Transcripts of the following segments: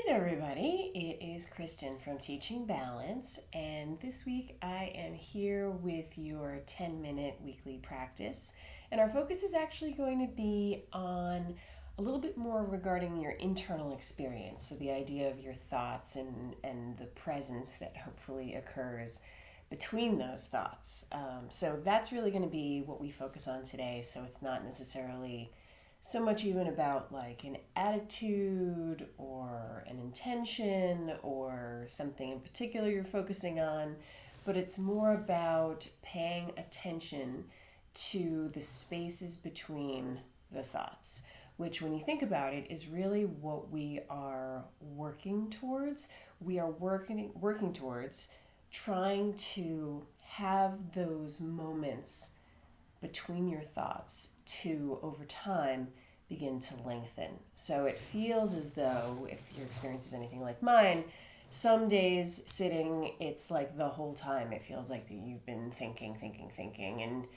there, everybody. It is Kristin from Teaching Balance, and this week I am here with your 10-minute weekly practice. And our focus is actually going to be on a little bit more regarding your internal experience. So, the idea of your thoughts and the presence that hopefully occurs between those thoughts. So, that's really going to be what we focus on today. So, it's not necessarily so much even about like an attitude or an intention or something in particular you're focusing on, but it's more about paying attention to the spaces between the thoughts, which when you think about it is really what we are working towards. We are working towards trying to have those moments between your thoughts to, over time, begin to lengthen. So it feels as though, if your experience is anything like mine, some days sitting, it's like the whole time it feels like that you've been thinking, and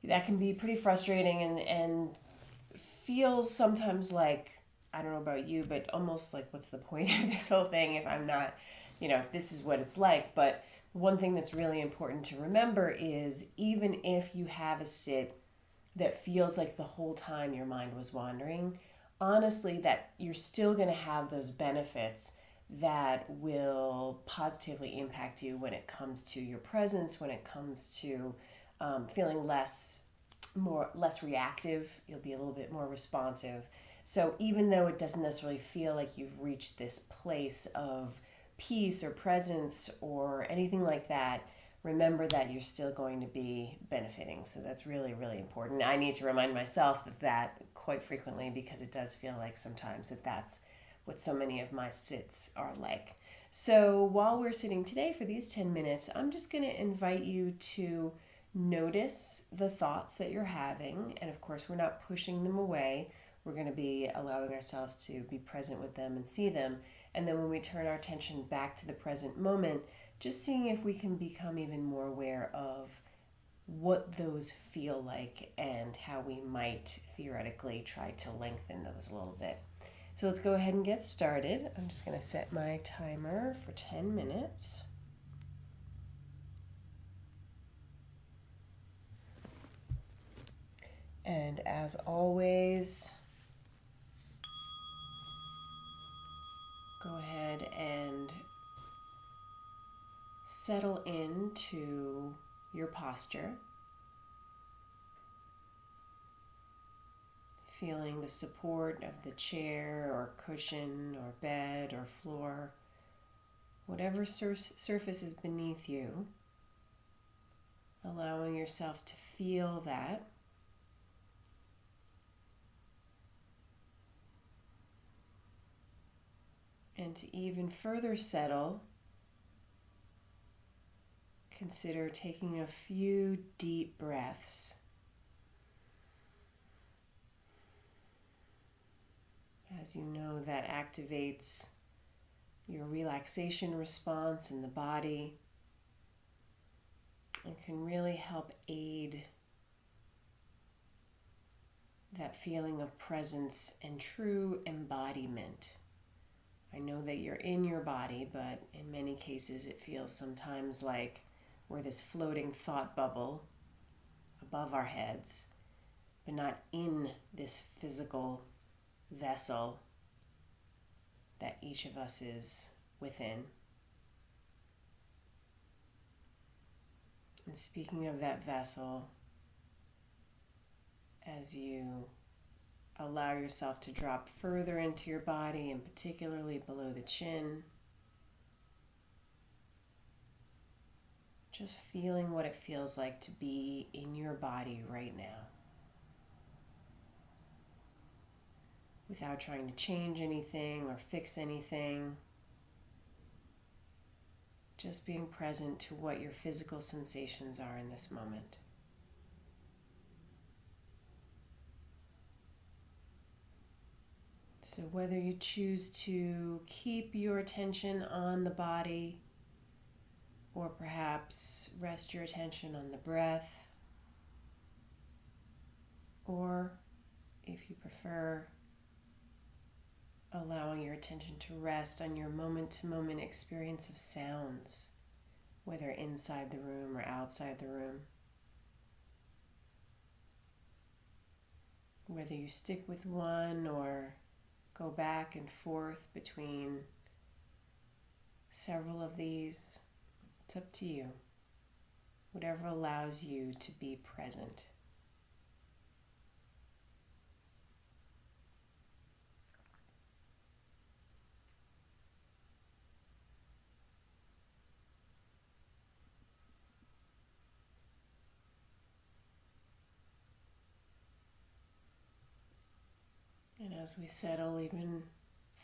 that can be pretty frustrating and feels sometimes like, I don't know about you, but almost like, what's the point of this whole thing if I'm not, if this is what it's like. But one thing that's really important to remember is even if you have a sit that feels like the whole time your mind was wandering, honestly, that you're still going to have those benefits that will positively impact you when it comes to your presence, when it comes to feeling less reactive. You'll be a little bit more responsive. So even though it doesn't necessarily feel like you've reached this place of peace or presence or anything like that, remember that you're still going to be benefiting. So that's really, really important. I need to remind myself of that quite frequently because it does feel like sometimes that's what so many of my sits are like. So while we're sitting today for these 10 minutes, I'm just going to invite you to notice the thoughts that you're having. And of course, we're not pushing them away. We're going to be allowing ourselves to be present with them and see them. And then when we turn our attention back to the present moment, just seeing if we can become even more aware of what those feel like and how we might theoretically try to lengthen those a little bit. So let's go ahead and get started. I'm just going to set my timer for 10 minutes. And as always, go ahead and settle into your posture, feeling the support of the chair or cushion or bed or floor, whatever surface is beneath you, allowing yourself to feel that. And to even further settle, consider taking a few deep breaths. As you know, that activates your relaxation response in the body and can really help aid that feeling of presence and true embodiment. I know that you're in your body, but in many cases it feels sometimes like we're this floating thought bubble above our heads, but not in this physical vessel that each of us is within. And speaking of that vessel, as you allow yourself to drop further into your body, and particularly below the chin, just feeling what it feels like to be in your body right now, without trying to change anything or fix anything, just being present to what your physical sensations are in this moment. So whether you choose to keep your attention on the body or perhaps rest your attention on the breath, or if you prefer, allowing your attention to rest on your moment-to-moment experience of sounds, whether inside the room or outside the room. Whether you stick with one or go back and forth between several of these, it's up to you. Whatever allows you to be present. And as we settle even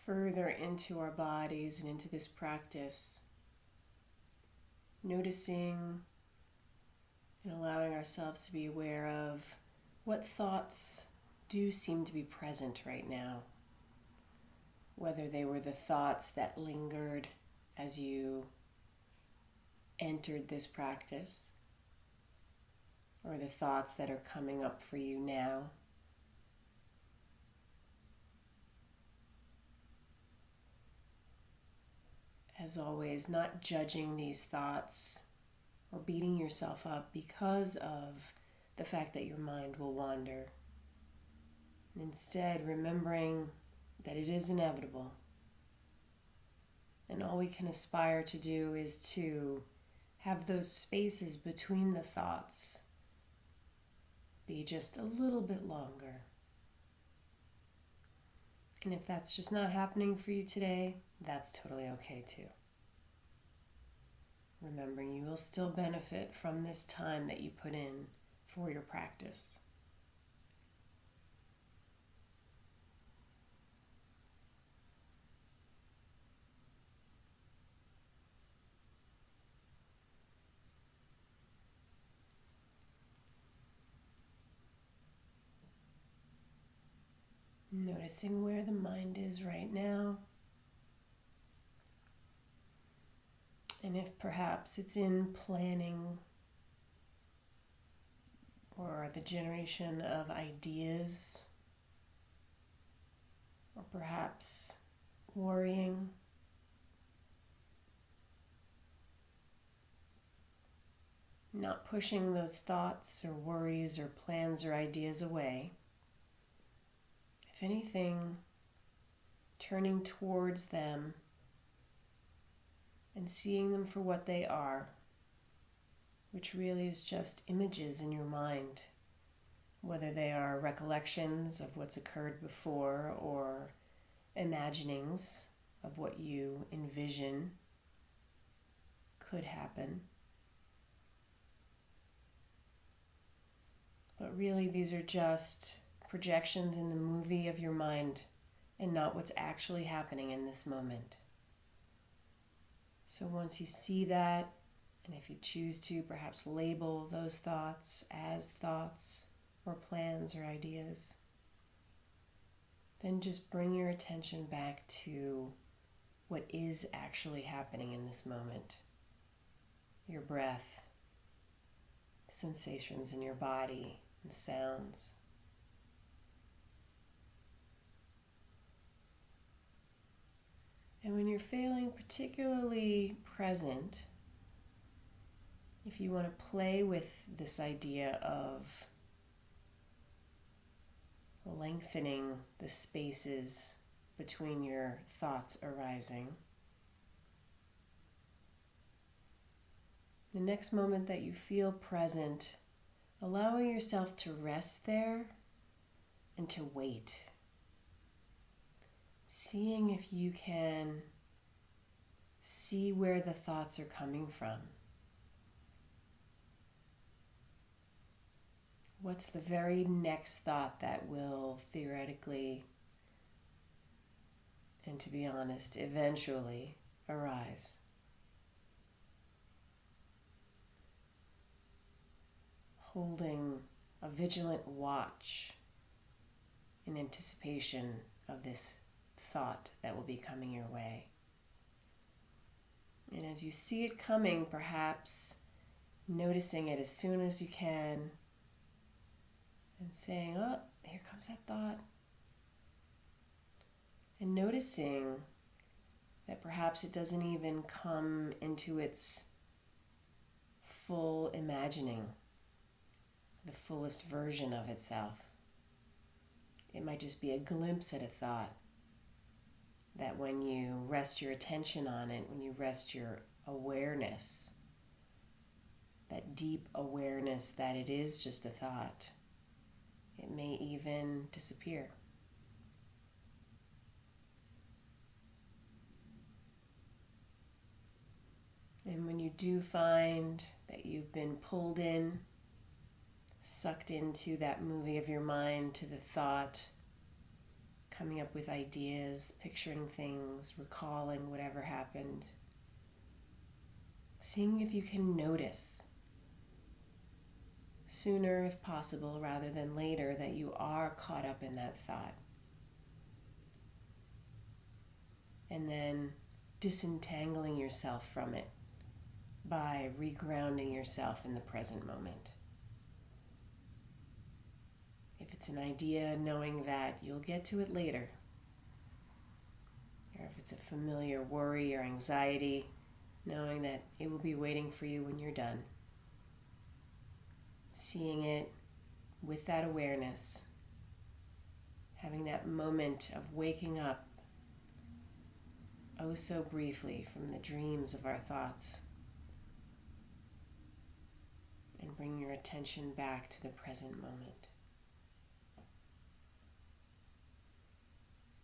further into our bodies and into this practice, noticing and allowing ourselves to be aware of what thoughts do seem to be present right now. Whether they were the thoughts that lingered as you entered this practice, or the thoughts that are coming up for you now. As always, not judging these thoughts or beating yourself up because of the fact that your mind will wander. Instead, remembering that it is inevitable. And all we can aspire to do is to have those spaces between the thoughts be just a little bit longer. And if that's just not happening for you today, that's totally okay too. Remembering you will still benefit from this time that you put in for your practice. Noticing where the mind is right now. And if perhaps it's in planning or the generation of ideas, or perhaps worrying, not pushing those thoughts or worries or plans or ideas away. If anything, turning towards them and seeing them for what they are, which really is just images in your mind, whether they are recollections of what's occurred before or imaginings of what you envision could happen. But really, these are just projections in the movie of your mind and not what's actually happening in this moment. So once you see that, and if you choose to, perhaps label those thoughts as thoughts or plans or ideas, then just bring your attention back to what is actually happening in this moment. Your breath, sensations in your body, and sounds. And when you're feeling particularly present, if you want to play with this idea of lengthening the spaces between your thoughts arising, the next moment that you feel present, allowing yourself to rest there and to wait. Seeing if you can see where the thoughts are coming from. What's the very next thought that will theoretically, and to be honest, eventually arise? Holding a vigilant watch in anticipation of this thought that will be coming your way. And as you see it coming, perhaps noticing it as soon as you can and saying, oh, here comes that thought. and noticing that perhaps it doesn't even come into its full imagining, the fullest version of itself. It might just be a glimpse at a thought that when you rest your attention on it, when you rest your awareness, that deep awareness that it is just a thought, it may even disappear. And when you do find that you've been pulled in, sucked into that movie of your mind, to the thought, coming up with ideas, picturing things, recalling whatever happened, seeing if you can notice sooner, if possible, rather than later, that you are caught up in that thought. And then disentangling yourself from it by regrounding yourself in the present moment. If it's an idea, knowing that you'll get to it later. Or if it's a familiar worry or anxiety, knowing that it will be waiting for you when you're done. Seeing it with that awareness, having that moment of waking up oh so briefly from the dreams of our thoughts, and bring your attention back to the present moment.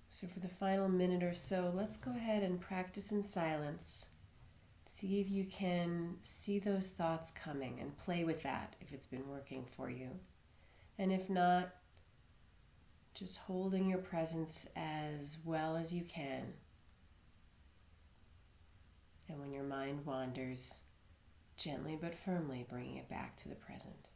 So for the final minute or so, let's go ahead and practice in silence. See if you can see those thoughts coming and play with that if it's been working for you. And if not, just holding your presence as well as you can. And when your mind wanders, gently but firmly bringing it back to the present.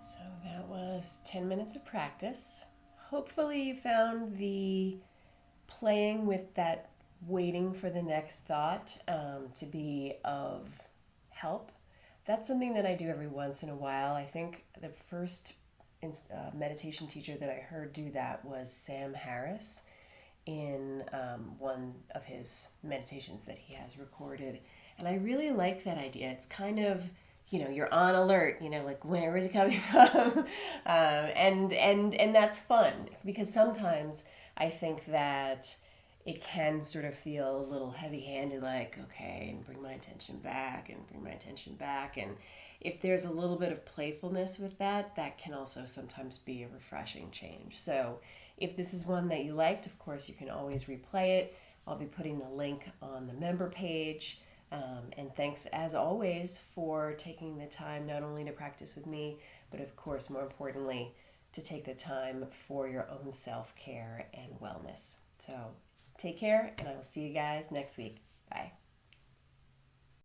So that was 10 minutes of practice. Hopefully you found the playing with that waiting for the next thought to be of help. That's something that I do every once in a while. I think the first meditation teacher that I heard do that was Sam Harris in one of his meditations that he has recorded. And I really like that idea. It's kind of, you're on alert, like where is it coming from? And that's fun, because sometimes I think that it can sort of feel a little heavy-handed, like, okay, and bring my attention back and bring my attention back. And if there's a little bit of playfulness with that, that can also sometimes be a refreshing change. So if this is one that you liked, of course, you can always replay it. I'll be putting the link on the member page. And thanks, as always, for taking the time not only to practice with me, but of course, more importantly, to take the time for your own self-care and wellness. So take care, and I will see you guys next week. Bye.